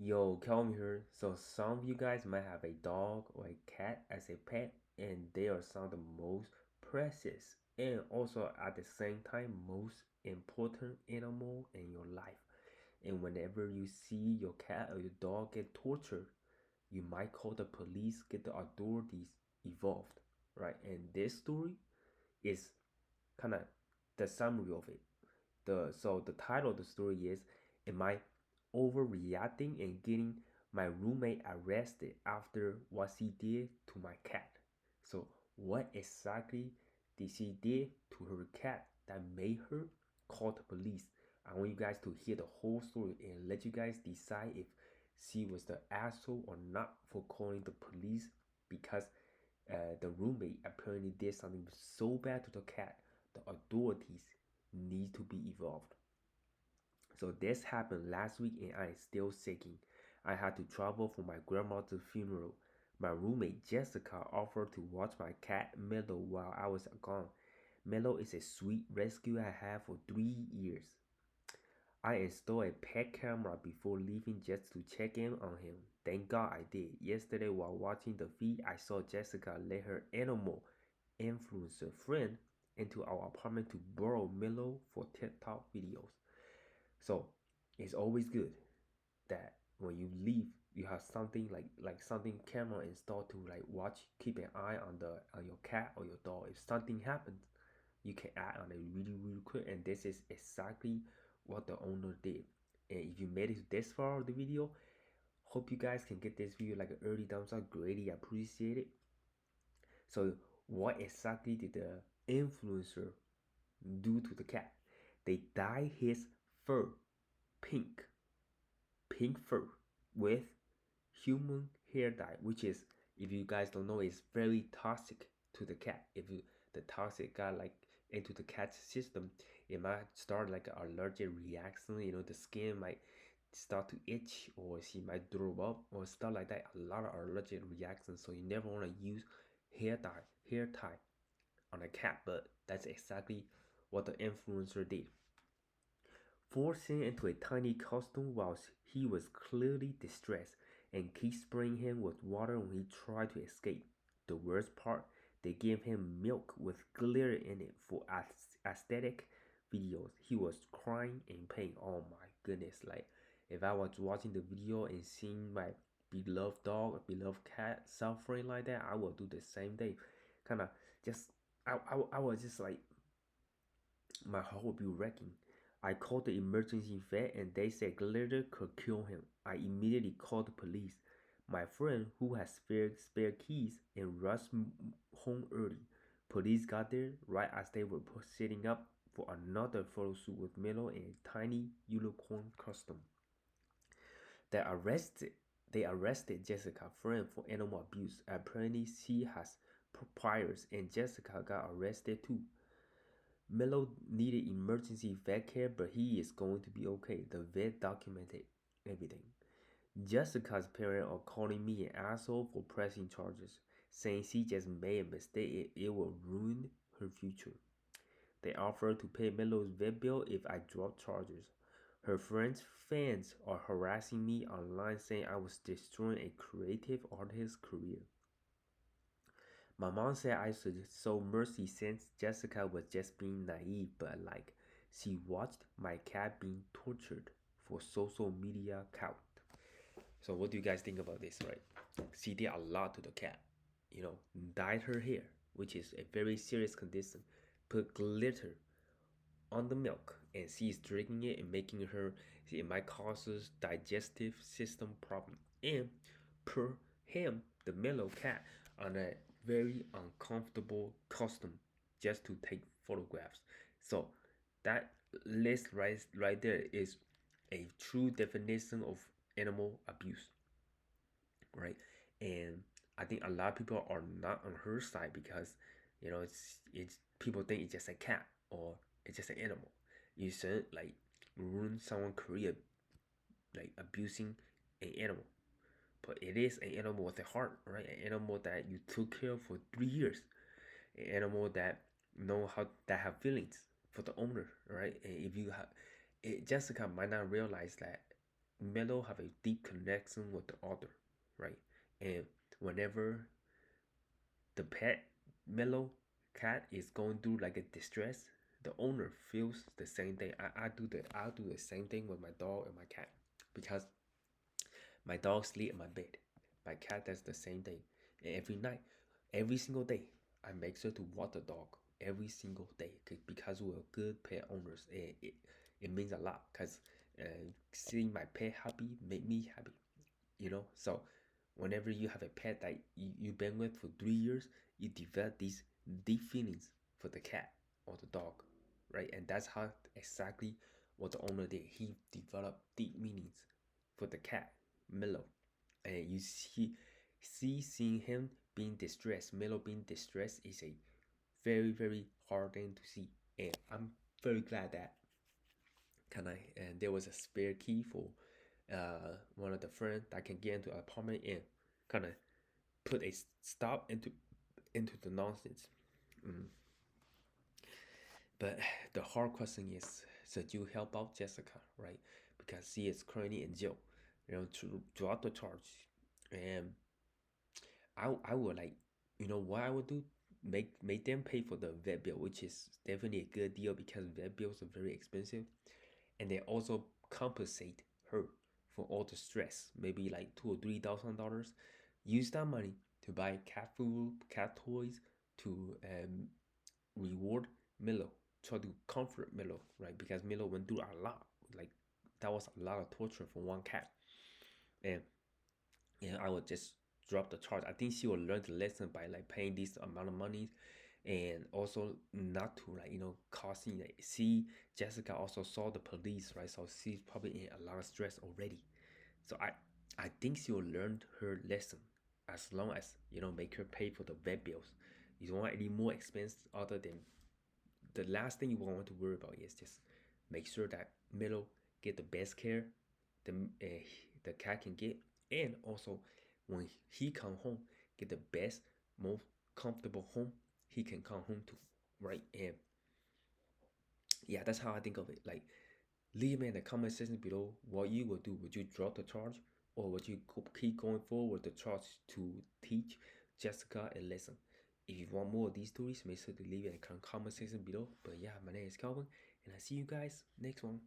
Yo, Calm here. So some of you guys might have a dog or a cat as a pet, and they are some of the most precious and also at the same time most important animal in your life. And whenever you see your cat or your dog get tortured, you might call the police, get the authorities involved, right? And this story is kind of the summary of it. The title of the story is, Am I overreacting and getting my roommate arrested after what she did to my cat? So what exactly did she did to her cat that made her call the police? I want you guys to hear the whole story and let you guys decide if she was the asshole or not for calling the police, because the roommate apparently did something so bad to the cat. The authorities need to be involved. So this happened last week and I am still shaking. I had to travel for my grandmother's funeral. My roommate Jessica offered to watch my cat Mellow while I was gone. Mellow is a sweet rescue I had for 3 years. I installed a pet camera before leaving just to check in on him. Thank God I did. Yesterday while watching the feed, I saw Jessica let her animal influencer friend into our apartment to borrow Mellow for TikTok videos. So it's always good that when you leave, you have something like something camera installed to like watch, keep an eye on the on your cat or your dog. If something happens, you can act on it really quick. And this is exactly what the owner did. And if you made it this far of the video, hope you guys can get this video like an early thumbs up. Greatly appreciate it. So what exactly did the influencer do to the cat? They dye his fur pink, pink fur with human hair dye, which is, if you guys don't know, is very toxic to the cat. If you, the toxic got like into the cat's system, it might start like an allergic reaction. You know, the skin might start to itch, or she might throw up, or stuff like that. A lot of allergic reactions. So you never want to use hair tie on a cat. But that's exactly what the influencer did, forcing into a tiny costume whilst he was clearly distressed, and keep spraying him with water when he tried to escape. The worst part, they gave him milk with glitter in it for aesthetic videos. He was crying in pain. Oh my goodness. Like, if I was watching the video and seeing my beloved dog or beloved cat suffering like that, I would do the same thing. Kind of just, I was just like, my heart would be wrecking. I called the emergency vet and they said glitter could kill him. I immediately called the police. My friend, who has spare keys, and rushed home early. Police got there right as they were setting up for another photo shoot with Milo in a tiny unicorn costume. They arrested they arrested Jessica's friend for animal abuse. Apparently she has priors, and Jessica got arrested too. Melo needed emergency vet care, but he is going to be okay. The vet documented everything. Jessica's parents are calling me an asshole for pressing charges, saying she just made a mistake and it will ruin her future. They offered to pay Melo's vet bill if I drop charges. Her friends' fans are harassing me online, saying I was destroying a creative artist's career. My mom said I should show mercy since Jessica was just being naive, but like, she watched my cat being tortured for social media clout. So what do you guys think about this, right? She did a lot to the cat. You know, dyed her hair, which is a very serious condition, put glitter on the milk, and she's drinking it and making her, it might cause digestive system problem, and per him, the mellow cat, on a very uncomfortable costume just to take photographs. So that list right there is a true definition of animal abuse, right? And I think a lot of people are not on her side because, you know, it's people think it's just a cat or it's just an animal. You shouldn't like ruin someone's career like abusing an animal. But it is an animal with a heart, right? An animal that you took care of for 3 years. An animal that know how that have feelings for the owner, right? And if you have, Jessica might not realize that Melo have a deep connection with the other, right? And whenever the pet Melo cat is going through like a distress, the owner feels the same thing. I do the same thing with my dog and my cat because my dog sleep in my bed. My cat does the same thing. And every night, every single day, I make sure to walk the dog every single day because we're good pet owners. And it means a lot because seeing my pet happy make me happy, you know. So whenever you have a pet that you've been with for 3 years, you develop these deep feelings for the cat or the dog, right? And that's how exactly what the owner did. He developed deep meanings for the cat Milo, and you seeing him being distressed, Milo being distressed is a very hard thing to see, and I'm very glad that can I and there was a spare key for one of the friends that can get into an apartment and kind of put a stop into the nonsense. Mm. But the hard question is, should you help out Jessica, right? Because she is currently in jail, to drop the charge. And I would like, what I would do? Make them pay for the vet bill, which is definitely a good deal because vet bills are very expensive, and they also compensate her for all the stress, maybe like $2 or $3,000. Use that money to buy cat food, cat toys, to reward Milo, try to comfort Milo, right? Because Milo went through a lot. Like that was a lot of torture for one cat, and I would just drop the charge. I think she will learn the lesson by like paying this amount of money, and also not to like causing like see Jessica also saw the police, right? So she's probably in a lot of stress already. So I think she will learn her lesson as long as make her pay for the vet bills. You don't want any more expense other than the last thing you want to worry about is just make sure that Milo get the best care the the cat can get, and also when he come home, get the best, most comfortable home he can come home to, right? And yeah, that's how I think of it. Like, leave in the comment section below what you would do. Would you drop the charge, or would you keep going forward with the charge to teach Jessica a lesson? If you want more of these stories, make sure to leave it in the comment section below. But yeah, my name is Calvin, and I see you guys next one.